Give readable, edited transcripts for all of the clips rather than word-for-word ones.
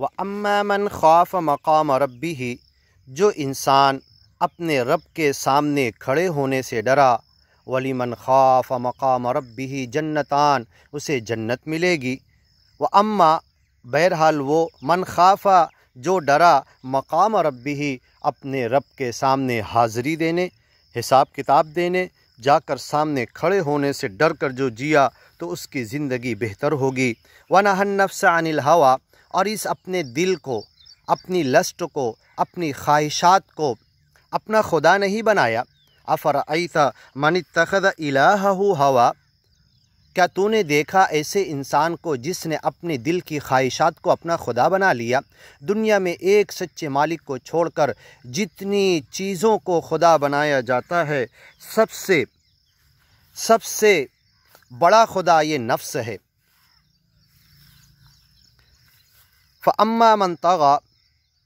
وَأَمَّا مَنْ خَافَ مَقَامَ رَبِّهِ، جو انسان اپنے رب کے سامنے کھڑے ہونے سے ڈرا، وَلِمَنْ خَافَ مَقَامَ رَبِّهِ جنتان، اسے جنت ملے گی۔ وَأَمَّا، بہرحال وہ، من خافا، جو ڈرا، مقام ربہ، اپنے رب کے سامنے حاضری دینے، حساب کتاب دینے، جا کر سامنے کھڑے ہونے سے ڈر کر جو جیا تو اس کی زندگی بہتر ہوگی۔ وَنَهَى النَّفْسَ عَنِ الْهَوَىٰ، اور اس اپنے دل کو، اپنی لسٹ کو، اپنی خواہشات کو اپنا خدا نہیں بنایا۔ أَفَرَأَيْتَ مَنِ اتَّخَذَ إِلَٰهَهُ هَوَىٰ، کیا تو نے دیکھا ایسے انسان کو جس نے اپنے دل کی خواہشات کو اپنا خدا بنا لیا؟ دنیا میں ایک سچے مالک کو چھوڑ کر جتنی چیزوں کو خدا بنایا جاتا ہے، سب سے بڑا خدا یہ نفس ہے۔ فَأَمَّا مَنْ طَغَىٰ،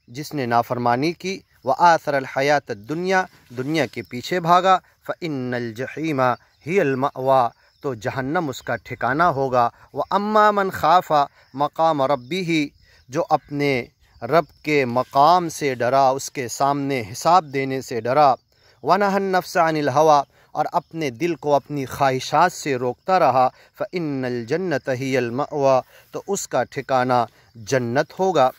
جس نے نافرمانی کی، وَآثَرَ الْحَيَاةَ الدُّنْيَا، دنیا کے پیچھے بھاگا، فَإِنَّ الْجَحِيمَ هِيَ الْمَأْوَىٰ، تو جہنم اس کا ٹھکانہ ہوگا۔ وَأَمَّا مَنْ خَافَ مَقَامَ رَبِّهِ، جو اپنے رب کے مقام سے ڈرا، اس کے سامنے حساب دینے سے ڈرا۔ وَنَهَى النَّفْسَ عَنِ الْهَوَىٰ، اور اپنے دل کو اپنی خواہشات سے روکتا رہا، فَإِنَّ الْجَنَّةَ هِيَ الْمَأْوَىٰ، تو اس کا ٹھکانہ جنت ہوگا۔